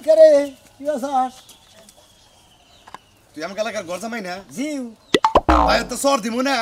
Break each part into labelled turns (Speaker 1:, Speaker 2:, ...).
Speaker 1: করে কি আছস?
Speaker 2: তুই আমাকে এলাকার ঘর জামাই না
Speaker 1: জিউ
Speaker 2: ভাই তো সর দিব না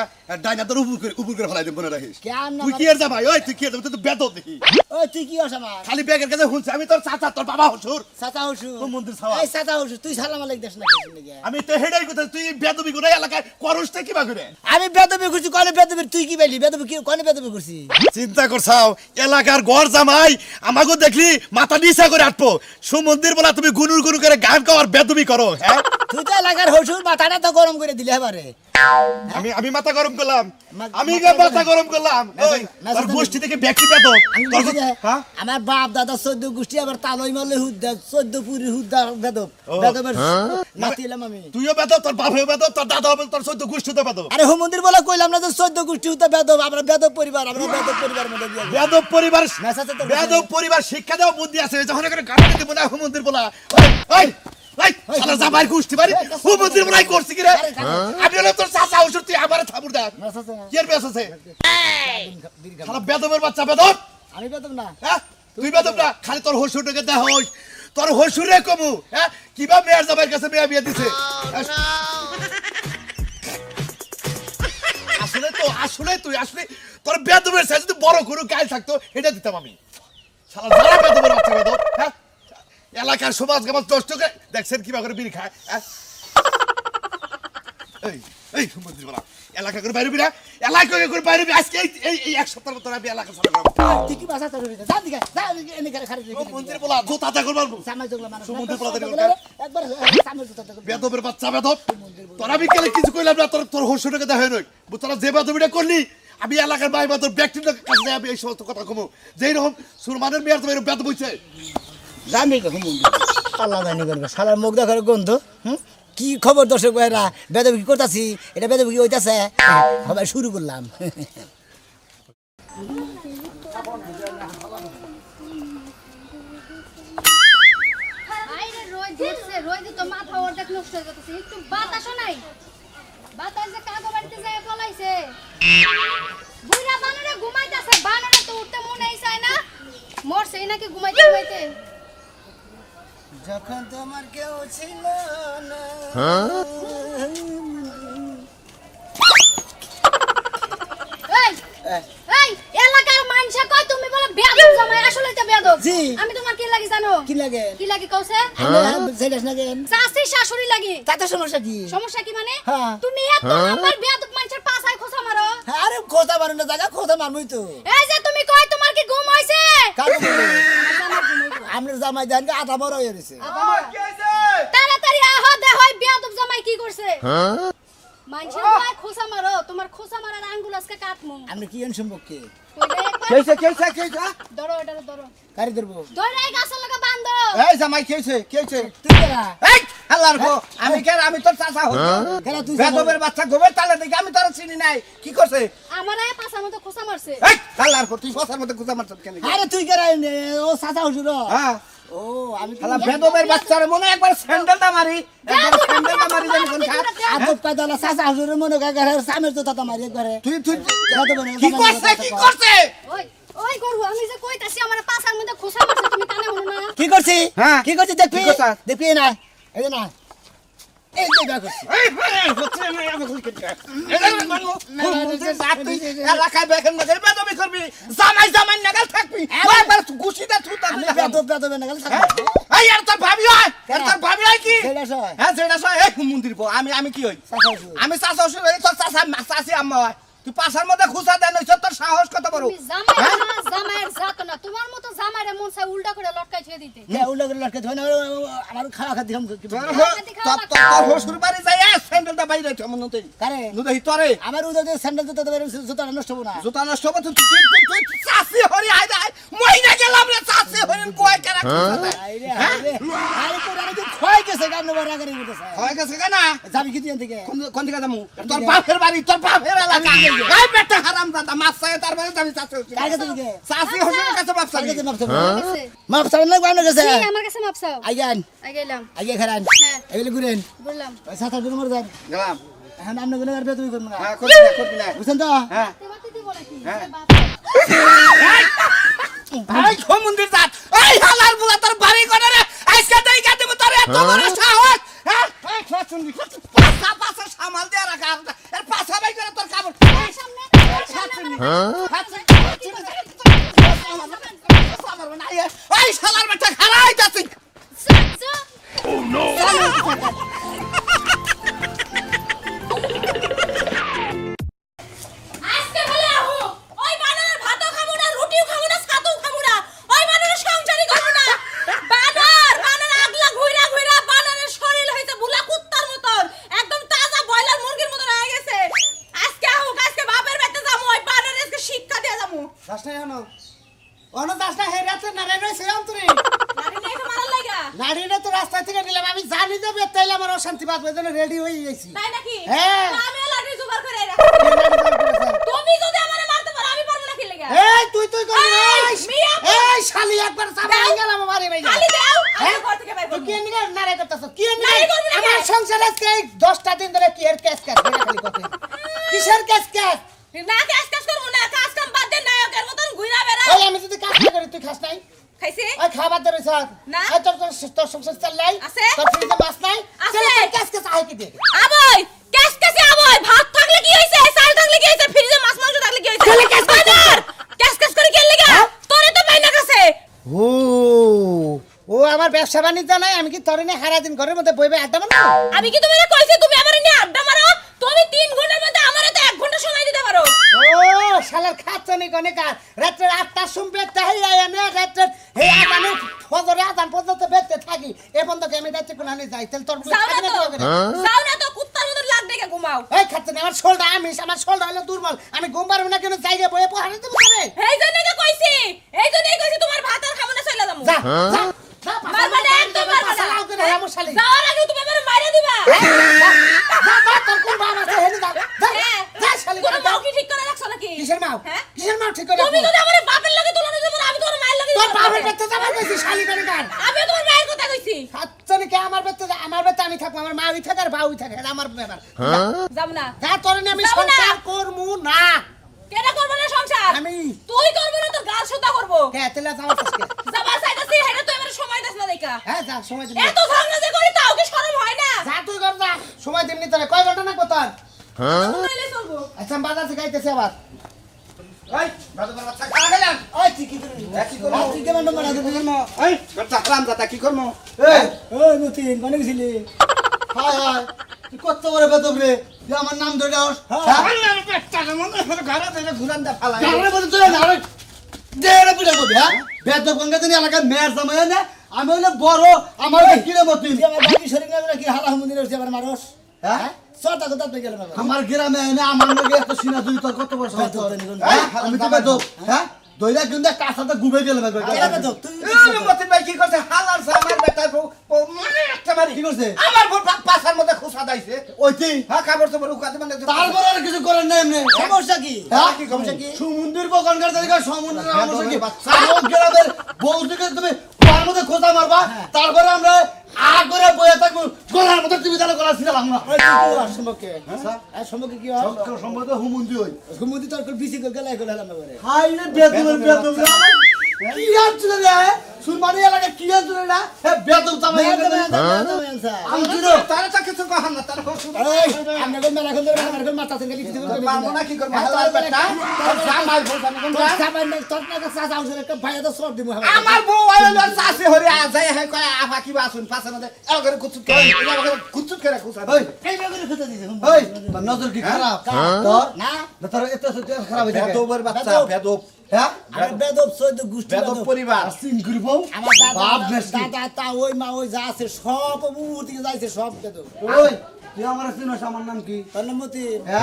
Speaker 2: ডাইনা তোর উপর করে ফেলাই দিব মনে রাখিস
Speaker 1: কেন না
Speaker 2: তুই কি এর জামাই ওই তুই কি এর জামাই? তুই তো বেদব দেখি
Speaker 1: ওই তুই কি আছ আমার?
Speaker 2: খালি ব্যাগের কাছে হুনছে আমি তোর চাচা তোর বাবা হসুর
Speaker 1: চাচা হসু
Speaker 2: কোন মন্দির ছাওয়া?
Speaker 1: এই চাচা হসু তুই সালাম আলাইকুম দেশ না কি?
Speaker 2: আমি তো হেডাই কথা তুই বেদবি করে এলাকায় করসটা কি বা করে
Speaker 1: আমি বেদবি করছি কোনে বেদবি তুই কি বাইলি বেদবি কি কোনে বেদবি করছি?
Speaker 2: চিন্তা করছাও এলাকার ঘর জামাই আমাকে দেখলি মাথা নিচা করে আটপো সুমন্দির বলা তুমি গুনুর গুনু করে গান গাওয়ার বেদবি করো হ্যাঁ
Speaker 1: তুই তো এলাকার হসুর মাথাটা তো গরম করে দিলে এবারে।
Speaker 2: আমি মাথা গরম করলাম আমি মাথা গরম করলাম ওই তোর গোষ্ঠী থেকে ব্যক্তি বেদব হ্যাঁ
Speaker 1: আমার বাপ দাদা 14 গোষ্ঠী আবার তালই মারলে হুদ্দা 14 পুরি হুদ্দা বেদব বেদবের নাতিলাম আমি।
Speaker 2: তুইও বেদব তোর বাপও বেদব তোর দাদা হবে তোর 14 গোষ্ঠী তো বেদব
Speaker 1: আরে হুমন্দির বলে কইলাম না যে 14 গোষ্ঠী হুদ্দা বেদব আমরা বেদব পরিবার আমরা বেদব পরিবার মধ্যে দিয়ে
Speaker 2: বেদব পরিবার
Speaker 1: মেসাতে তো
Speaker 2: বেদব পরিবার শিক্ষা দেওয়া বুদ্ধি আছে যখন করে গান দিতে বলা হুমন্দির বলা ওই ওই শালা জামাইর গোষ্ঠী বাড়ি হুমন্দির বলাই করছি কি রে আমি হলো তোর চাচা হসুর তুই আমারে থাবুর দা
Speaker 1: মেসাতে
Speaker 2: কি এর বেস আছে শালা বেদবের বাচ্চা বেদব
Speaker 1: আমি বেদব না
Speaker 2: হ্যাঁ তুই বেদব না খালি তোর হসুরটাকে দেখ হইস তোর হসুরে কমু হ্যাঁ কিবা মেয়ের জামাইয়ের কাছে মেয়ে বিয়ে দিছে আসলে তুই তোর বেদবের সাথে যদি বড় কোনো গাল থাকতো এটা দিতাম আমি শালা যারা বেদবের বাচ্চা বেদব হ্যাঁ এলাকার সমাজ গামাজ নষ্ট করে দেখছেন কিবা করে বিড়ি খায় হ্যাঁ এই এই মন্দির বলা এলাকা করে বাইরে বিরা এলাকা করে বাইরে আজকে এই এক সপ্তাহের মতো আমি এলাকা সারা করব
Speaker 1: তুই কি ভাষা তোর যা দিকে যা এনে করে খালি
Speaker 2: মন্দির বলা জোতাটা করব
Speaker 1: সামাজ জগলা মানুষ
Speaker 2: সমুদ্র বলা দেব
Speaker 1: একবার সামাজ জোতা
Speaker 2: বেদবের বাচ্চা বেদব তোরা বিকালে কিছু কইলাম না তোর হসুটাকে দেখা নই তোরা যে বেদবিটা করলি আমি এলাকার ভাই বা তোর ব্যক্তির কাছে আমি এই সমস্ত কথা কমু যেই রকম সুরমানের মেয়ের তোমার বেদব হইছে
Speaker 1: জানি কে হুমন্দি আল্লাহ জানি করবে শালার মুখ দেখার গন্ধ কি খবর দর্শক ভাইরা বেদব কি করতাছি এটা বেদব কি হইতাছে সবাই শুরু করলাম
Speaker 3: আইরে রোজ ধরছে রোজ তো মাথা অর্ধেক নষ্ট হয়ে যাচ্ছে একটু বাতাসও নাই বাতাস যে কাগো বাড়িতে যায় পলাইছে বুইরা বানরে ঘুমাইতাছে বানরে তো উঠতে মনেই চায় না মরছেই নাকি ঘুমাইতে ঘুমাইতে
Speaker 1: যখন তোমার কেউ ছিল না
Speaker 3: এই এই এলাকার মানুষে কয় তুমি বলে বেয়াদব জামাই আসলে তো বেয়াদব
Speaker 1: জি।
Speaker 3: আমি তোমার কি লাগি জানো
Speaker 1: কি লাগে
Speaker 3: কি লাগি কওছে
Speaker 1: সেটাস না কেন
Speaker 3: শাস্তি শাশুড়ি লাগি
Speaker 1: তাতে সমস্যা কি
Speaker 3: সমস্যা কি মানে
Speaker 1: হ্যাঁ।
Speaker 3: তুমি এত আমার বেয়াদব মানুষের পাছায় খোঁচা মারো
Speaker 1: আরে খোঁজা মারো না জায়গা খোঁজা মারবই তো
Speaker 3: এই যে তুমি কয় তোমার কি ঘুম হইছে
Speaker 1: কাকে আমরা জামাই জান আধা বড় হয়ে গেছে
Speaker 3: তাড়াতাড়ি আহো দে হয় বেয়াদব জামাই কি করছে মানুষের পায়ে খোঁচা মারো তোমার খোঁচা মারার আঙ্গুল আজকে কাটমু
Speaker 1: আমরা কি এন সম্পর্কে
Speaker 4: কেছে
Speaker 3: ধরো এটারে ধরো
Speaker 1: কারি ধরবো
Speaker 3: ধরে এই গাছের লাগা বান্ধো
Speaker 4: এই জামাই কেছে
Speaker 1: তুই কেনা
Speaker 4: এই আল্লাহর গো আমি তোর চাচা হই
Speaker 1: কেনা তুই
Speaker 4: বেদবের বাচ্চা গোবের তালে দেখি আমি তোর চিনি নাই কি করছে
Speaker 3: আমারে পাছার মতো খোঁচা মারছে
Speaker 4: এই আল্লাহর গো তুই কথার মধ্যে কুচা মারছ কেন
Speaker 1: আরে তুই কেনা ও সাদা হুজুর
Speaker 4: হ্যাঁ
Speaker 1: ও আমি
Speaker 4: আল্লাহ বেদবের বাচ্চারে মনে একবার স্যান্ডেলটা মারি জানি কোন খা
Speaker 1: আদব কায়দা সাদা হুজুরের মনে কাগারে সামের তো তাতা মারি একবারে
Speaker 4: তুই
Speaker 1: কি
Speaker 4: কি করছে
Speaker 3: ওই ওই গরু আমি যে কইতাছি আমারে পাছার মধ্যে খোঁচা মারছে তুমি কানে শুনো না
Speaker 1: কি করছি
Speaker 4: হ্যাঁ।
Speaker 1: কি করছি দেখবি
Speaker 4: কি করছা?
Speaker 1: দেখবি না এই যে না এই যে দেখো
Speaker 4: এলাকায় বেকেন মধ্যে বেদবি করবি জামাই নাগাল থাকবি একবার ঘুষিটা ছুতা
Speaker 1: আমি বেদবে না গেল
Speaker 4: এই আর তোর ভাবি হয় কি
Speaker 1: সেটা সয়
Speaker 4: হ্যাঁ সেটা সব এই মন্দির পো আমি কি হই
Speaker 1: সাদা হুজুর
Speaker 4: আমি চাচা শ্বশুর হই তোর চাচি আম্মা হয় তুই পাশার মধ্যে খুঁচা দেন হইছ তোর সাহস কত বড়
Speaker 3: তুমি জামাই না জামাইয়ের জাত না তোমার মতো জামাইরে মন চাই উল্টা করে লটকাই ছুঁয়ে দিতে
Speaker 1: কে উল্টা করে লটকে ধরে আমার খাওয়া খাতি হাম
Speaker 4: তোর শ্বশুর বাড়ি যাই স্যান্ডেলটা বাইরে রেখে মন তুই
Speaker 1: কারে
Speaker 4: নুদে হিতরে
Speaker 1: আমার উদয় স্যান্ডেল জুতা নষ্ট হবো না
Speaker 4: জুতা নষ্ট হবে তুই চাচি হরি আই মইনা গেলাম রে চাচি হরি কয় কেন
Speaker 1: আরে আরে আরে তোর আরে তো খয় গেছে গান নবার আগে উঠেছে
Speaker 4: হয় গেছে কেন
Speaker 1: যাবি কি দিন থেকে
Speaker 4: কোন দিকে যামু তোর বাপের বাড়ি তোর বাপের এলাকা এই বেটা হারাম দাদা মাছ চাই তারপরে যাবি চাচি
Speaker 1: কাকে তুমি
Speaker 4: চাচি হরি কাছে বাপ চাবি
Speaker 1: কাকে মাপ
Speaker 3: গেছে।
Speaker 1: মাপ চাবেন না গান গেছে
Speaker 3: জি, আমার কাছে মাপ চাও
Speaker 1: আইগান
Speaker 3: আই গেলাম
Speaker 1: আইগে খারান
Speaker 3: হ্যাঁ।
Speaker 1: এগুলো ঘুরেন
Speaker 3: বললাম
Speaker 1: ওই সাত আট মরে যান
Speaker 4: গেলাম
Speaker 1: এখন আপনি গুলো আর বেতন করবেন না
Speaker 4: হ্যাঁ করবি না
Speaker 1: বুঝছেন তো
Speaker 4: হ্যাঁ
Speaker 3: তোমাতে দিব নাকি
Speaker 4: হ্যাঁ।
Speaker 3: বাপ।
Speaker 4: এই মন্দির যাত এই হালার বুলা তোর বাড়ি করে রে আজকে তাই বড় সাহস হ্যাঁ এই খাচুন্ডি পাছা পাছা সামাল দিয়ে রাখা এর পাছা বাই করে তোর কাপড় এই সামনে খাচুন্ডি এই শালার বেটা খারাই যাচ্ছে
Speaker 3: চাচা
Speaker 5: আজকে বলে আহো ওই বানরের ভাতও খাবো না রুটিও খাবো না ছাতুও খাবো না ওই বানরের সংসারই করবো না বানর আগলা ঘুইরা ঘুইরা বানরের শরীর হইছে বুলা কুত্তার মতন একদম তাজা বয়লার মুরগির মতন হয়ে গেছে আজকে আহো আজকে বাপের বাড়িতে যাবো ওই বানরের আজকে শিক্ষা দিয়ে যাবো
Speaker 4: দাস না জানো অন দাস না হেরাতে নারে রইছে অন্তরে
Speaker 5: নারী নিয়ে মারার লাগা
Speaker 4: নারীরা তো রাস্তা থেকে নিলাম আমি জানি যে বেতাইলে আমার অশান্তি বাঁধবে জন্য রেডি হয়ে গেছি
Speaker 5: তাই নাকি
Speaker 4: হ্যাঁ।
Speaker 5: আমিও লাঠি জোগাড় করে রাখি তুমি যদি আমারে মারতে পারো আমি পারবো না কি লাগা
Speaker 4: এই তুই তুই করবি
Speaker 5: এই, মিয়া,
Speaker 4: এই শালি একবার সামনে
Speaker 5: দাও।
Speaker 4: গেলাম আমারে ভাই
Speaker 5: খালি দাও
Speaker 4: হ্যাঁ?
Speaker 5: আমি ঘর থেকে বের
Speaker 4: তুই
Speaker 5: করব
Speaker 4: কি নিগে নারে করতেছ কি
Speaker 5: নারে
Speaker 4: নিগে
Speaker 5: করবি না
Speaker 4: আমার
Speaker 5: কেন?
Speaker 4: সংসারে আজকে 10টা দিন ধরে কি এর কেস কেস এটা খালি কথা কিসের কেস কেস
Speaker 5: না কাজ কাজ করবো না কাজ কাম বাদ দে নায়কের মতন ঘুরা বেড়া
Speaker 4: ওই আমি যদি কাজ না করি তুই খাস নাই
Speaker 5: খাইছি
Speaker 4: ওই খাবার ধরে স্যার
Speaker 5: না।
Speaker 4: এই তোর সংসার চালাই
Speaker 5: আছে।
Speaker 4: তোর ফ্রিজে মাছ নাই
Speaker 5: আছে।
Speaker 4: চল তোর কেস কেস আই কি দে
Speaker 5: আবই ক্যাশ ক্যাশে আবই ভাত থাকলে কি হইছে চাল থাকলে কি হইছে ফ্রিজে মাছ মাংস থাকলে কি হইছে
Speaker 4: তাহলে ক্যাশ ক্যাশ
Speaker 5: বাজার ক্যাশ ক্যাশ করে কি লাগা তোরে তো বাইনা কাছে
Speaker 4: ও ও আমার ব্যবসা বাণিজ্য নাই আমি কি তোরে নিয়ে সারা দিন ঘরের মধ্যে বইবে আড্ডা মারবো
Speaker 5: আমি কি তোমারে কইছি তুমি আমারে নিয়ে আড্ডা মারো তুমি 3 ঘন্টার মধ্যে আমারে তো 1 ঘন্টা সময় দিতে পারো
Speaker 4: ও শালার খাচ্ছনি কোনে কার রাত্রে 8টার সময় তাই আয় না রাত্রে হে মানে ফজরে আদান পর্যন্ত বেঁচে থাকি এ বন্ধকে আমি রাত্রে কোন আনি যাই তাহলে তোর বলে
Speaker 5: যাও
Speaker 4: থাকি
Speaker 5: না
Speaker 4: না
Speaker 5: তো
Speaker 4: কি করে?
Speaker 5: যাও না তো কুত্তার মতন লাগ দেখে ঘুমাও
Speaker 4: এই খাচ্ছনি আমার শোলটা আমার শোলটা হলো দুর্বল আমি ঘুম পারবো না কেন জায়গা বয়ে পহাড়ে দেবো রে
Speaker 5: এই জন্যই কইছি এই জন্যই কইছি তোমার ভাত আর খাবো না চলে যাবো
Speaker 4: যা যা যা
Speaker 5: মারবা না একদম মারবা না
Speaker 4: লাউ করে আমার শালি
Speaker 5: যাওয়ার আগে তুমি আমারে মাইরা দিবা
Speaker 4: যা যা তোর কোন বাবা আছে হেনি যা যা
Speaker 5: হ্যাঁ
Speaker 4: যা শালি
Speaker 5: কোনো
Speaker 4: করে
Speaker 5: মাও কি ঠিক করে রাখছো নাকি
Speaker 4: কিসের মাও
Speaker 5: হ্যাঁ?
Speaker 4: কিসের মাও ঠিক করে
Speaker 5: তুমি যদি আমার বাপের লগে তুলনা দিতে পারো আমি তোমার মায়ের লগে
Speaker 4: তোর
Speaker 5: দিতে
Speaker 4: বাবার
Speaker 5: পারবো।
Speaker 4: বেতে যাবার কইছি শালি করে কার
Speaker 5: আমি তোমার মায়ের কথা কইছি
Speaker 4: খাচ্ছনি কে আমার বেতে আমি থাকবো আমার মা ওই থাকে আর বাউই থাকে এটা আমার ব্যাপার
Speaker 5: যাব না
Speaker 4: যা তোর নিয়ে আমি
Speaker 5: যাবো না।
Speaker 4: সংসার করমু না
Speaker 5: কেডা করব না সংসার
Speaker 4: আমি
Speaker 5: তুই করব না তোর গাল সুতা করব
Speaker 4: কে তেলা যাওয়া আজকে
Speaker 5: যাবার চাইতাছি হেডা তুই আমার সময় দাস না দেখা
Speaker 4: হ্যাঁ যা সময় দিবি
Speaker 5: এত ঝগড়া যে করি তাও কি শরম হয় না
Speaker 4: যা তুই কর যা সময় দিবনি তোরে কয় ঘন্টা না কোতার
Speaker 5: নইলে চলবো
Speaker 4: আচ্ছা আমি বাজার থেকে আইতেছি আবার ওই বাজার বাচ্চা খাওয়া গেলাম
Speaker 1: ওই তুই কি করবি
Speaker 4: কি করবো?
Speaker 1: তুই কেমন নম্বর আছে তুই করবো
Speaker 4: ওই বাচ্চা খালাম দাদা কি করবো
Speaker 1: এই ওই মতিন কোনে গেছিলি
Speaker 6: হায় হায় তুই কত বড় বেদব রে তুই আমার নাম ধরে আস
Speaker 4: ঘুরান দা ফালাই
Speaker 6: গাড়ি বলে তুই না আরে দেড়ে পিটা করবি হ্যাঁ বেদব গঙ্গা দিন এলাকার মেয়ের জামাই না আমি হইলে বড় আমার কি রে মতিন
Speaker 1: তুই আমার বাকি শরীর না কি হালা হুমুন্দির হচ্ছে আমার মানুষ
Speaker 6: হ্যাঁ
Speaker 1: সরটা কথা তুই গেল বাবা
Speaker 6: আমার গ্রামে এনে আমার লগে এত সিনা তুই তোর কত বছর
Speaker 1: বেদব
Speaker 6: তোর?
Speaker 1: তো নিগুন।
Speaker 6: হ্যাঁ? আমি তো বেদব হ্যাঁ দইরা কিন্তু কাছাতে গুবে গেলাম একবার
Speaker 1: কেডা বেদব তুই
Speaker 4: মতিন ভাই কি করছে হালার আমার বেটার বউ মানে একটা মারি
Speaker 6: কি করছে
Speaker 4: আমার বউ পাশার মধ্যে খুসা দাইছে
Speaker 6: ওইটি
Speaker 4: হ্যাঁ খাবার তো বড় উকাতে মানে
Speaker 6: তারপর আর কিছু করার নাই এমনি
Speaker 1: সমস্যা কি
Speaker 6: হ্যাঁ?
Speaker 1: কি সমস্যা কি
Speaker 6: সমুদ্রের বকনকার জায়গা সমুদ্রের
Speaker 4: হ্যাঁ,
Speaker 6: সমস্যা কি
Speaker 4: বাচ্চা।
Speaker 6: আমার গ্রামের বউ থেকে তুমি তার মধ্যে খোঁজা মারবা তারপরে আমরা আ করে বয়ে থাকবো গলার মধ্যে তুমি তাহলে গলা ছিলাম না
Speaker 1: ওই তুই কি আর সম্পর্কে আর সম্পর্কে কি হয়
Speaker 6: সম্ভবত হুমুন্দি হই
Speaker 1: হুমুন্দি তোর কোন বিসি করে গেলাই করে হলাম করে
Speaker 6: হাই রে বেদমের বেদম রে কি আনছিল রে সুরমানি এলাকা কি আনছিল না হে বেদম তামাই আমি শুনো
Speaker 4: তারা তো কিছু কহান না তারা খুব
Speaker 1: আমরা কোন মেলা কোন আমার কোন মাথা থেকে লিখতে বলতে
Speaker 4: পারবো না কি করবো হালার বেটা জামাই বউ জানি কোন আমার বউ আইলো চাষি হরি আজাই হে কয় আফা কি বাসুন পাছে না এল করে কুচুত করে কুচুত করে খুসা
Speaker 6: ওই ওই তোর নজর কি খারাপ তোর
Speaker 1: না
Speaker 6: না তোর এত খারাপ হয়ে থাকে
Speaker 4: বেদবের বাচ্চা বেদব
Speaker 6: হ্যাঁ
Speaker 1: আমার বেদব সৈদ গোষ্ঠী
Speaker 4: বেদব পরিবার
Speaker 6: সিন করব
Speaker 1: আমার
Speaker 6: বাপ
Speaker 1: দাদা
Speaker 6: বেশি
Speaker 1: দাদা তা ওই মা ওই যা আছে সব মুহূর্তে থেকে যাইছে সব বেদব
Speaker 6: ওই তুই আমার চিনস আমার নাম কি
Speaker 1: তার নাম মতি
Speaker 6: হ্যাঁ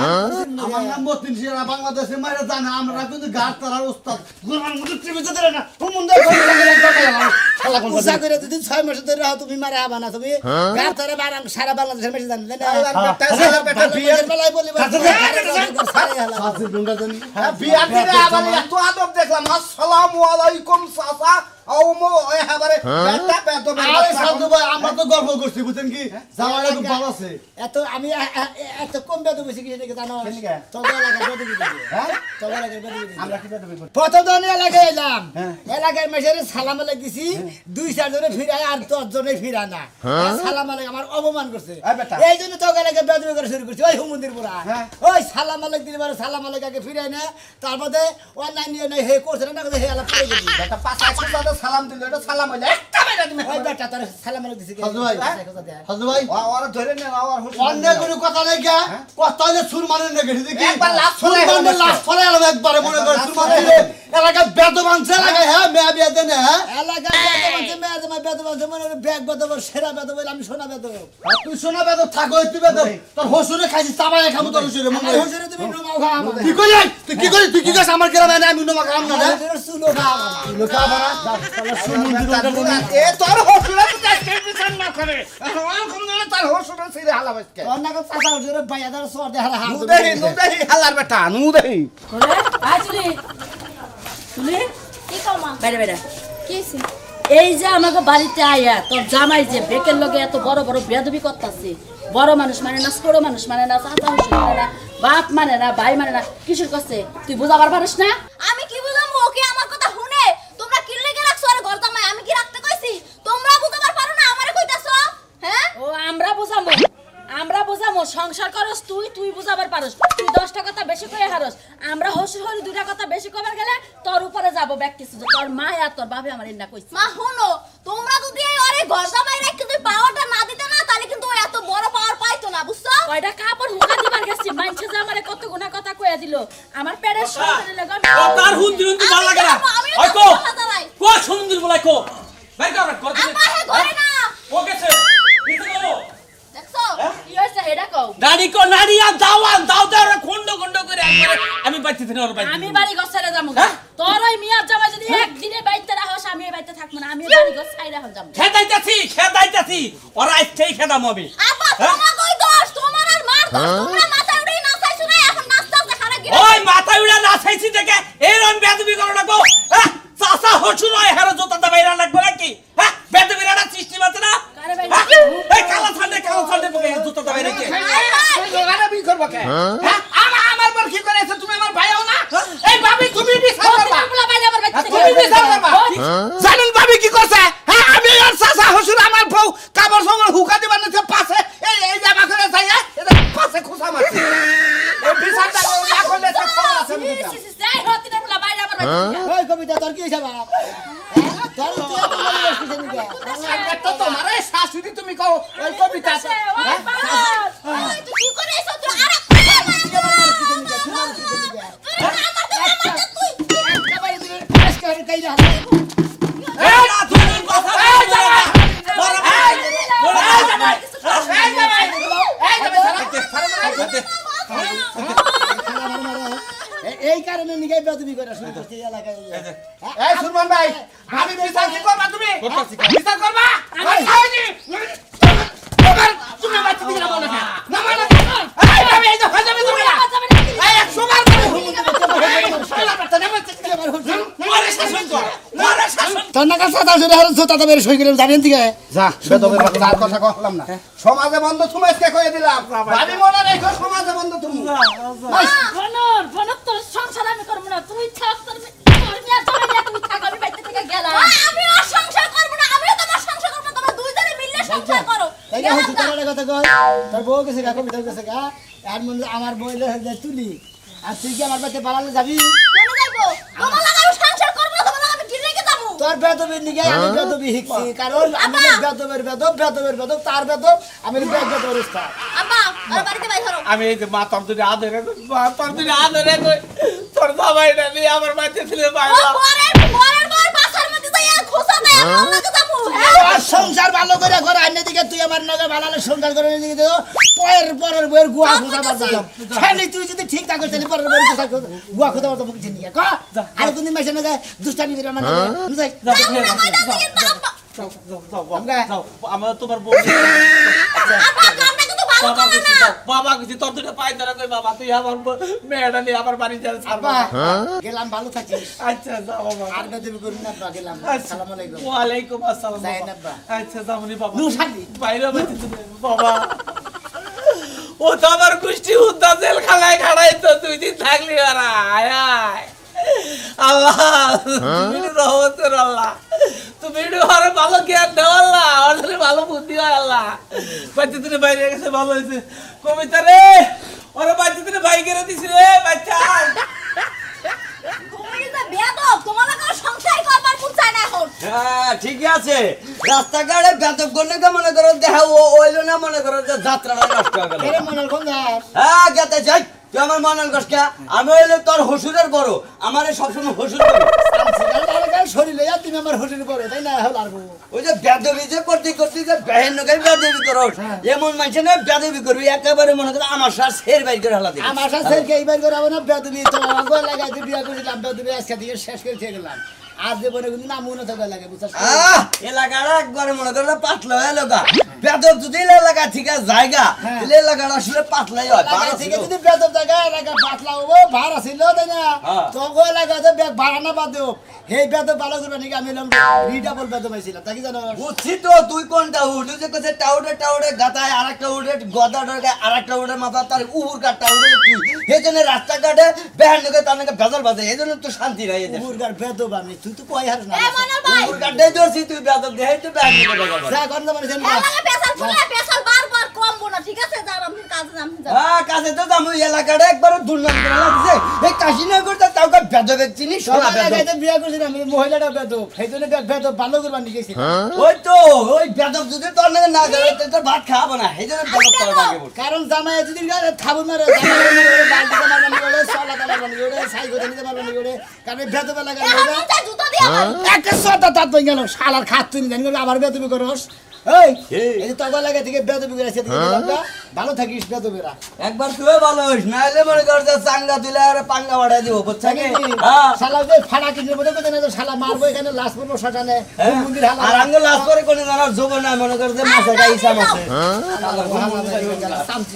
Speaker 6: আমার নাম মতিন সিরা বাংলাদেশে মাইরা জানে আমরা কিন্তু গাছ তারার উস্তাদ গুরমান মুদে টিভিতে দেরে না হুমুন্দা করে শালা কোন
Speaker 1: উষা করে দুদিন 6 মাস ধরে রাও তুমি মারা হবা না তুমি গার ধরে বারাং সারা বাংলাদেশের মেশে জানেন না
Speaker 4: হালার বেটা বিয়ের
Speaker 1: বেলায় বলি
Speaker 6: সাথে ডুঙ্গা জানি
Speaker 4: বিয়ার দিনে আবার এত আদব দেখলাম আসসালামু আলাইকুম চাচা ও মো ওই হাবারে বেটা বেদবের
Speaker 6: আরে
Speaker 4: বাচ্চা
Speaker 6: সাধু ভাই আমরা তো গল্প করছি বুঝছেন কি জামাইটা খুব ভালো আছে
Speaker 1: এত আমি এত কম বেদ বেশি কিছু দেখে জানো
Speaker 4: কেনিকা?
Speaker 1: তোদের এলাকার বেদ বেশি
Speaker 4: হ্যাঁ
Speaker 1: তোদের এলাকার বেদ বেশি
Speaker 4: আমরা কি বেদবি করি
Speaker 1: প্রথম দিন এলাকায় এলাম
Speaker 4: হ্যাঁ।
Speaker 1: এলাকায় মেশারে সালাম আলাইক দিছি 2-4 জনে ফিরায় আর 10 জনে ফিরায় না সালাম আলাইক আমার অপমান করছে
Speaker 4: এই বেটা।
Speaker 1: এই জন্য তোকে এলাকায় বেদবি করে শুরু করছি ওই হুমন্দির পুরা
Speaker 4: হ্যাঁ।
Speaker 1: ওই সালাম আলাইক দিলে পরে সালাম আলাইক আগে ফিরায় না তারপরে অনলাইন নিয়ে নাই হে করছে না হে আলাপ করে গেছি
Speaker 4: বেটা পাঁচ এক কথা সালাম দিল এটা সালাম হইলে একটা মেরা তুমি
Speaker 1: ওই বেটা তোর সালাম আলাইক দিছি
Speaker 6: সাধু ভাই সাধু ভাই
Speaker 4: ওরা ধরে নেন আর হুশ
Speaker 6: অন্য কোনো কথা নাই গা কথা হইলে সুর মানেন না গেছি দেখি
Speaker 4: একবার লাশ
Speaker 6: সুর
Speaker 4: ফলাই
Speaker 6: মানে
Speaker 4: হলো।
Speaker 6: লাশ ফলাই আলো একবারে মনে করে সুর মানে এলাকায় বেদ মানছে এলাকায় হ্যাঁ মেয়া বিয়া দেন হ্যাঁ
Speaker 1: এলাকায় বেদ বলছে মনে ব্যাগ বেদ সেরা বেদ বলে আমি সোনা বেদ
Speaker 6: আর তুই শোনা বেদ থাকো তুই বেদ তোর হসুরে খাইছিস চাবাই খাবো তোর হসুরে মনে হয়।
Speaker 1: হুজুরে তুমি নোমাও খাও আমার
Speaker 6: কি করি তুই কি গাছ আমার গ্রামে আমি নোমা খাম না রে
Speaker 1: হুজুরে সুলো খাও আমার
Speaker 6: লোকা বানা তাহলে সুমন্দির
Speaker 4: এ তোর হসুরা তো কাছে বিচার না করে আমার কোন দিন তার হসুরা ছিড়ে হালা বাজকে
Speaker 1: অন্য কথা চাচা হুজুরে বাইয়া দাঁড়া সর দেখালে হাত
Speaker 4: নু দেহি হালার বেটা নু দেহি
Speaker 5: করে আয় চুলি চুলি
Speaker 3: কি কও মা
Speaker 5: বাইরে বাইরে
Speaker 3: কি হইছে?
Speaker 5: এই যে আমাকে বাড়িতে আয়া তোর জামাই যে বেকের লগে এত বড় বড় বেয়াদবি করতাছে বড় মানুষ মানে না ছোট মানুষ মানে না চাচা শ্বশুর মানে না বাপ মানে না ভাই মানে না কিসের করছে তুই বুঝাবার পারিস না
Speaker 3: আমি কি বুঝাম ও কি আমার কথা শুনে তোমরা কি লেগে রাখছো আরে ঘর জামাই আমি কি রাখতে কইছি তোমরা বুঝাবার পারো না আমারে কইতাছো হ্যাঁ
Speaker 5: ও আমরা বুঝামো সংসার করস তুই বুঝাবার পারস তুই 10টা কথা বেশি কয়ে হারস আমরা হসুর হরি 2টা কথা বেশি কবার গেলে তোর উপরে যাব ব্যক্তি তোর মা আর তোর বাপে আমার না কইছে
Speaker 3: মা শুনো তোমরা যদি এই আরে ঘর জামাই রেখে যদি পাওয়ারটা না দিতে না তাহলে কিন্তু ও এত বড় পাওয়ার পাইতো না বুঝছো
Speaker 5: কয়টা কাপড় হুকা দিবার গেছি মানছে যে আমারে কত গুণা কথা কইয়া দিল আমার পেটের সন্তানের লাগা
Speaker 7: ও তার হুন্দি হুন্দি ভালো লাগে না
Speaker 3: আমিও
Speaker 7: ওই
Speaker 3: তো
Speaker 7: কো
Speaker 3: কথা দাঁড়াই।
Speaker 7: কো সমুদ্র বলাই কো ভাই কর কর
Speaker 3: আম্মা হে ঘরে না
Speaker 7: ও গেছে নিতে কো
Speaker 3: দেখছো
Speaker 5: কি হইছে এটা কও
Speaker 7: নারী কো নারী আর দাও দাও খন্ড খন্ড করে একবারে আমি বাইতে দিন ওর বাইতে
Speaker 5: আমি বাড়ি ঘর ছেড়ে যাবো
Speaker 7: হ্যাঁ?
Speaker 5: তোর ওই মিয়ার জামাই যদি একদিনে বাইতে রাখস আমি এই বাইতে থাকবো না আমি বাড়ি ঘর ছাইরা হন যাবো
Speaker 7: খেদাইতাছি ওরা আজকেই খেদাম আমি
Speaker 3: আব্বা
Speaker 7: হ্যাঁ?
Speaker 3: তোমার কই দোষ তোমার আর মার দোষ তোমরা মাথা উঠে না চাইছো না এখন নাস্তা খানা গিয়ে
Speaker 7: ওই মাথা উড়া না চাইছি দেখে এইরকম বেদবি করো না কো হ্যাঁ চাচা হসুর হয় হারো জোতা বাইরা লাগবে নাকি হ্যাঁ বেদবি রানা সৃষ্টি মাতে না
Speaker 5: কারে ভাই
Speaker 7: হ্যাঁ? এই কালা ঠান্ডে বকে জুতো বাইরে কে
Speaker 4: ওরা বি করব কে হ্যাঁ আমার বর কি করেছে তুমি আমার ভাইও না এই ভাবি তুমি বিচার করবা
Speaker 5: বলা বাইরে আমার বাইতে
Speaker 4: তুমি বিচার করবা জানেন ভাবি কি করছে হ্যাঁ আমি আর চাচা হসুর আমার বউ কাপড় সাপড় হুকা দিবার না পাশে এই জামা করে যাইয়া এটা পাশে খোসা মারছে এই বিচারটা না করলে তো খবর আছে বুঝা
Speaker 5: যাই হতি না বলা বাইরে আমার বাইতে
Speaker 1: ওই কবিতা তোর কি হইছে বাপ তোর তুই এত বড় বয়স কিসের নিকে?
Speaker 4: একটা তোমার এই শাশুড়ি তুমি কও ওই কবিতা আছে
Speaker 5: ওই বাবা
Speaker 3: ওই তুই কি করে এসো তুই আরে
Speaker 1: তুই আমার বয়স কিসের নিকে? তুই আমার কিসের নিকে? একেবারে তুই আজকে ওর কাইরা হাতে।
Speaker 7: এই না তুমি কথা এই জামাই বড় ভাই
Speaker 4: এই জামাই এই জামাই
Speaker 1: এই কারণে নিকে বেদবি করে শুরু করছে এই এলাকায়
Speaker 4: এই সুরমান ভাই আমি বিচার কি করবা তুমি বিচার করবা তুমি বাচ্চা দিকে নামো না নামো না এই ভাবি এই যে হজামে তুমি না এই এক সুমার করে
Speaker 7: মারে শাসন কর মারে শাসন
Speaker 1: তোর নাকা সাদা জোরে হারো জোতা বের সই করে যাবেন দিকে
Speaker 4: যা বেদবের বাচ্চা আর কথা কইলাম না সমাজে বন্ধ তুমি আজকে কইয়া দিলাম ভাবি মনে রেখো সমাজে বন্ধ তুমি
Speaker 5: ফোনর তোর সংসার আমি করব না তুই থাক তোর মিয়ার জামাই নিয়ে তুমি থাক আমি বাইতে থেকে গেলাম
Speaker 3: আমি আর সংসার করব না আমিও তোমার সংসার করব তোমরা দুইজনে মিলে সংসার করো
Speaker 1: তাই না হচ্ছে তোর কথা কই তোর বউ গেছে গা কবিতা গেছে গা আর মনে আমার বইলে তুলি আর তুই কি আমার বাড়িতে পালালে যাবি
Speaker 3: কেন যাইবো তোমার লাগা আমি সংসার করব না তোমার লাগা আমি কি রেখে যাবো
Speaker 1: তোর বেদবের নিকে আমি বেদবি শিখছি কারণ আমি বেদবের বেদব তার বেদব আমি বেদবের উস্তাদ
Speaker 3: আব্বা আর বাড়িতে বাই ধরো
Speaker 7: আমি এই যে মা তোর দুটো আদরে তোর জামাইটা নিয়ে আমার বাচ্চা ছিল
Speaker 3: ও পরের বার বাসার মধ্যে যাইয়া খোসা দেয় আমার লাগা যাবো
Speaker 1: আর সংসার ভালো করে ঘর আইনে দিকে তুই আমার নগে ভালো সংসার করে দিকে দেও পরের বইয়ের গুয়া খোঁজা বাজালাম খালি তুই যদি ঠিক থাকো তাহলে পরের বইয়ের গুয়া খোঁজা বাজা মুখ চিনি ক আর কোনদিন মাসে না যায় দুষ্টামি করে আমার বুঝাই
Speaker 7: আমার তোমার বউ
Speaker 3: আব্বা কামটা কিন্তু
Speaker 5: ভালো
Speaker 7: বাবা
Speaker 5: করে
Speaker 7: কিছু
Speaker 5: না।
Speaker 7: বাবা কিছু তোর দুটো পাই ধরে কই বাবা তুই আমার মেয়েটা নিয়ে আমার বাড়ি যাস
Speaker 1: আব্বা গেলাম, ভালো থাকিস।
Speaker 7: আচ্ছা যাও বাবা
Speaker 1: আর বেদবি করুন না আব্বা, গেলাম।
Speaker 7: আচ্ছা।
Speaker 1: আসসালামু আলাইকুম।
Speaker 7: ওয়ালাইকুম আসসালাম
Speaker 1: যাই না
Speaker 7: বাবা।
Speaker 1: আব্বা।
Speaker 7: আচ্ছা যামনি বাবা
Speaker 1: নু শাদি।
Speaker 7: বাইরে বেঁচে তুমি বাবা ও তো আমার কুষ্টি উদ্দা জেলখানায় খাড়াইতো 2 দিন থাকলি ওরা আয় আয় আল্লাহ তুমি রহমতের আল্লাহ তুমি আরে ভালো জ্ঞান দাও আল্লাহ ওরে ভালো বুদ্ধি হয় আল্লাহ বাচ্চা তুমি বাইরে গেছে ভালো হয়েছে কবিতা রে ওরে বাচ্চা তুমি ভাই করে দিছি রে বাচ্চা
Speaker 5: তুমি যে বেয়াদব, তোমার লাগা সংসার করবার মন চায় না এখন।
Speaker 6: হ্যাঁ ঠিকই আছে রাস্তাঘাটে বেতব করলে তো মনে করো দেখা ওইলো না মনে করো যে যাত্রাটা নষ্ট হয়ে গেল
Speaker 1: এরে মনের খোঁজার।
Speaker 6: হ্যাঁ গেতে যাই তুই আমার মনের কষ্ট আমি হইলে তোর হসুরের বড় আমারে সবসময় হসুর করি
Speaker 1: শরীর লইয়া তুমি আমার হোটেল পড়ো, তাই না? হল আর
Speaker 6: ওই যে বেদবি যে করতে করতে যে বেহেন নগাই বেদবি করো এমন মানুষ না বেদবি করবি একেবারে মনে করো আমার সার সের বাইর করে হালা দিবি
Speaker 1: আমার সাথে এইবার করে না বেদবি, তো আগো লাগাইতে বিয়া করেছিলাম, বেদবি আজকে দিয়ে শেষ করে খেয়ে গেলাম। আর জীবনে কিন্তু নাম মনে থাকা লাগে, বুঝছ?
Speaker 6: এলাকাটা একবারে মনে করো পাতলা হয়ে এলাকা বেদব যদি এলাকা ঠিক আছে জায়গা তাহলে এলাকাটা আসলে পাতলাই হয়
Speaker 1: লাগাই থেকে যদি বেদব জায়গা এলাকা পাতলা হবো, ভাড়া ছিল, তাই না? তো গো লাগাতে ব্যাগ ভাড়া না বাদ দেব, সেই বেদব ভালো করবে নাকি? আমি এলাম রিডাবল বেদব হয়েছিলাম, তাই কি জানো?
Speaker 6: বুঝছি তো তুই কোনটা উঠ যে কোথায় টাউডে টাউডে গাতায় আরেকটা উঠে গদা ডরকে আরেকটা উঠে মাথা তার উপর কাটটা উঠে তুই এই জন্য রাস্তাঘাটে বেহান লোকে তার নাকি ভেজাল বাজে এই জন্য তো শান্তি নাই এদের
Speaker 1: মুরগার বেদব আমি, তুই তো কই হার না।
Speaker 5: এ মনার ভাই,
Speaker 6: উপর কাটে ধরছি তুই বেদব দেহে তো বেহান লোকে ভেজাল বাজে
Speaker 1: যা কর না মানে জানি
Speaker 5: এর লাগা পেশাল ফুলে পেশাল বারবার কমবো না, ঠিক আছে? যার আপনি কাজে নামতে যান।
Speaker 6: হ্যাঁ কাছে তো আমি এলাকাটা একবার দুর্নাম করে লাগছে এই কাশিনগর তা তাওকে বেদব চিনি সোনা
Speaker 1: সবাই
Speaker 6: বেদব
Speaker 1: লাগাইতে বিয়া করছিলাম, আমি মহিলাটা বেদব, সেই জন্য বেদব ভালো করবার নিয়ে গেছি।
Speaker 6: ওই তো ওই বেদব যদি তোর নাকি না ধরে তোর ভাত খাবো না এই জন্য বেদব তোর ভাগে বল
Speaker 1: কারণ জামাই যদি খাবো মারে, বালতি মারবানি ওরে, সলা মারবানি ওরে, সাইকেল নিতে মারবানি ওরে, কারণ বেদব লাগা
Speaker 5: এ আমি চাই জুতো দিয়ে মারি।
Speaker 1: একটা সতা তাত বই গেল, শালার খাত তুই জানি আবার বেদবি করস। এই এই তো তবা লাগে থেকে বেদবি করে আছে, ভালো থাকিস বেদবিরা।
Speaker 6: একবার তুই ভালো হইস না হলে মনে কর যে চাঙ্গা তুলে আর পাঙ্গা বাড়াই দিব বুঝছা কি হ্যাঁ
Speaker 1: শালা যে ফাড়া কিনে বলে কোথায় না, শালা মারবো এখানে লাশ পড়বো শ্মশানে, মন্দির
Speaker 6: আর
Speaker 1: হালা
Speaker 6: আঙ্গুল লাস করে কোনে জানার যোগ না মনে কর যে মাছে গাইছা মাছে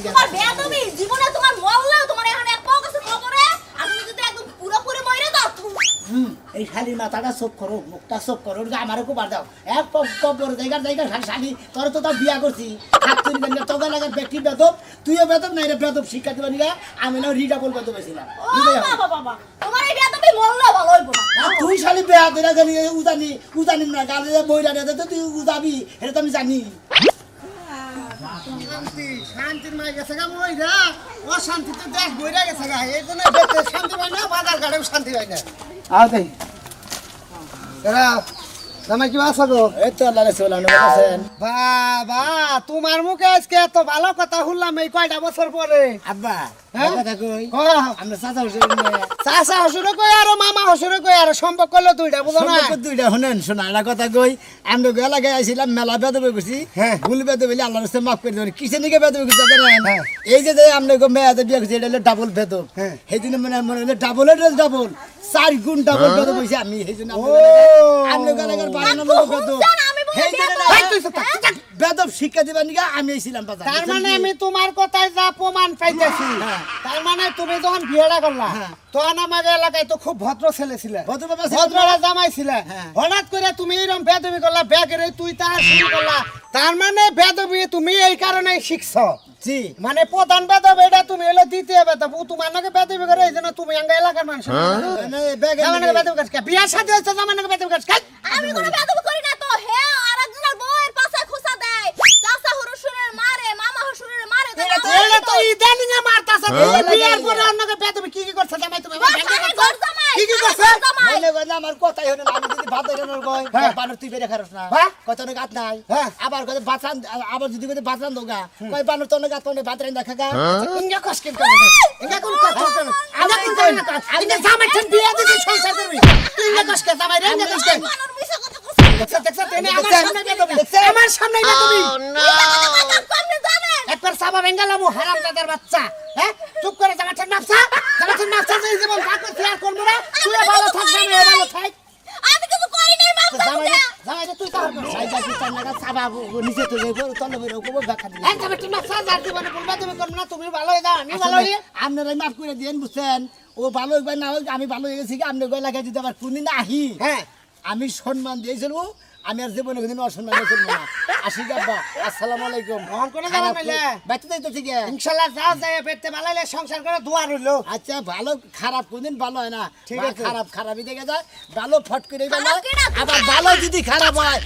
Speaker 5: তোমার বেয়াদবি জীবনে তোমার মরলেও তোমার এখানে এক পাও কাছে খবরে আর তুমি যদি একদম পুরোপুরি মরে দাও
Speaker 1: এই শালি মাথাটা চোখ করো, মুখটা চোখ করো, আমারও খুব দাও এক কবর জায়গা জায়গা শালি তোর তো তার বিয়া করছি, হাত তুলি জানি তোকে লাগে ব্যক্তি বেদব, তুইও বেদব নাই রে বেদব শিক্ষা দিবা নিগা, আমি না রিডাবল বেদব হয়েছিলাম।
Speaker 5: ও বাবা বাবা তোমার এই বেয়াদবি মরলেও ভালো হইব না।
Speaker 1: তুই শালি বেয়া দিলা জানি উদানি না গালে বইরা দে তো তুই উদাবি, এটা তো আমি জানি।
Speaker 4: শান্তির মাই গেছে গা মইরা অশান্তি তো দেশ বইরা গেছে গা এই জন্য শান্তি পাই না বাজার ঘাটেও শান্তি পাই না
Speaker 1: আও তাই
Speaker 4: এরা জামাই কি আছো গো
Speaker 1: এই তো আল্লাহ রাসূল বলেছেন।
Speaker 4: বাবা তোমার মুখে আজকে এত ভালো কথা শুনলাম এই কয়টা বছর পরে
Speaker 1: আব্বা
Speaker 4: হ্যাঁ?
Speaker 1: কথা কই,
Speaker 4: কহ,
Speaker 1: আমরা চাচা হোসেন
Speaker 4: চাচা হসুরে কই আর মামা হসুরে কই আর সম্পর্ক করলো দুইটা বুঝো না
Speaker 1: সম্পর্ক দুইটা শুনেন, শোনা একটা কথা কই, আমরা এলাকায় আইছিলাম মেলা বেদবে করছি,
Speaker 4: হ্যাঁ।
Speaker 1: ভুল বেদবে বলে আল্লাহর রাস্তায় মাফ করে দেবেন। কিসের নিকে বেদবে করতে জানেন? এই যে আমরা মেয়াদে বিয়ে করছি, এটা হলো ডাবল বেদব,
Speaker 4: হ্যাঁ।
Speaker 1: সেই জন্য মনে হলো ডাবলের ডাবল 4 গুণ ডাবল বেদব হয়েছে। আমি সেই জন্য আমরা এলাকার বানানো বেদব,
Speaker 5: আমি বলি
Speaker 1: সেই জন্য
Speaker 5: বেয়াদব।
Speaker 1: এই তুই তো থাক, বেদব শিক্ষা দিবার নিকে আমি ছিলাম বাজার।
Speaker 4: তার মানে আমি তোমার কথায় যা প্রমাণ পাইতেছি তার মানে তুমি যখন বিয়েটা করলা তখন আমাদের এলাকায় তো খুব ভদ্র ছেলে ছিল,
Speaker 1: ভদ্র বাবা ছিল।
Speaker 4: ভদ্ররা জামাই ছিল,
Speaker 1: হ্যাঁ।
Speaker 4: হঠাৎ করে তুমি এরকম বেদবি করলা, ব্যাগের তুই তার শুরু করলা, তার মানে বেদবি তুমি এই কারণে শিখছো।
Speaker 1: জি
Speaker 4: মানে প্রধান বেদব এটা তুমি হলো দ্বিতীয় বেদব, ও তোমার নাকি বেদবি করে এই জন্য তুমি আঙ্গা এলাকার মানুষ
Speaker 1: মানে ব্যাগের
Speaker 4: জামাই নাকি
Speaker 1: নিকে-
Speaker 4: বেদবি করছ বিয়ার সাথে হচ্ছে জামাই নাকি বেদবি করছ
Speaker 5: আমি কোনো বেয়াদবি করি না তো হে আরেকজনের বউয়ের পাশে খুসা দেয় চাচা হুরুশুরের মারে মামা হুরুশুরের মারে
Speaker 4: এটা তো ইদানিং এ মারতাছ বিয়ার পরে অন্যকে বেদবি কি কি করছ জামাই তুমি কি কি করছ
Speaker 1: মনে করেন আমার কথাই হলো না, আমি যদি ভাত এনে কই বানর তুই বেরে খারস না,
Speaker 4: হ্যাঁ।
Speaker 1: কত না গাত নাই,
Speaker 4: হ্যাঁ।
Speaker 1: আবার কত বাতরান, আবার যদি কত বাতরান দোগা কই বানর তোর গাত তোর বাতরান দেখা গা,
Speaker 4: ইঙ্গা কসকিন করে ইঙ্গা কোন কথা করে ইঙ্গা কোন করে না ইঙ্গা জামাই ঠিক বিয়া দিতে সংসার করবি তুই ইঙ্গা কসকে জামাই রে ইঙ্গা কসকে
Speaker 5: মানুষ মিছা কথা কইছে
Speaker 4: দেখছ দেখছ তেনে আমার সামনে বেদবি আমার সামনে বেদবি
Speaker 5: আপনি জানেন
Speaker 4: একবার সাবা বেঙ্গালামু হারামজাদার বাচ্চা হ্যাঁ চুপ করে জামাই নাফসা এই জীবন থাকবে শেয়ার করব না তুই ভালো থাক জামাই ভালো থাক
Speaker 5: আমি কিছু করি নাই মাফ করে
Speaker 4: জামাই
Speaker 5: দে
Speaker 4: জামাই
Speaker 1: তাহলে তুই কার করছিস সাইজা কি টাকা চাবা নিচে তো যাইবো তলে বইরে কোবো ব্যাখ্যা দিলে
Speaker 4: এই তবে তুমি সাজার দিবানে বলবা তুমি করব না তুমি ভালো হয়ে দাও আমি ভালো হই
Speaker 1: আপনারাই মাফ করে দিয়েন বুঝছেন ও ভালো হইবে না হোক আমি ভালো হয়ে গেছি কি আপনি গলা খাই যদি আবার কোনদিন আহি
Speaker 4: হ্যাঁ
Speaker 1: আমি সম্মান দিয়েছিল আমি আর জীবনে কোনদিন অসম্মান করব না আসি আব্বা আসসালামু আলাইকুম
Speaker 4: মন করে যাবা নাইলে
Speaker 1: বাইতে যাইতে ঠিক
Speaker 4: ইনশাআল্লাহ যা যায় পেটে ভালো হইলে সংসার করে দোয়া রইলো
Speaker 1: আচ্ছা ভালো খারাপ কোনদিন ভালো হয় না
Speaker 4: ঠিক
Speaker 1: বা
Speaker 4: আছে।
Speaker 1: খারাপ খারাপই দেখে যায় ভালো ফট করে গেল
Speaker 3: খারাপ কি না?
Speaker 1: আবার ভালো যদি খারাপ হয়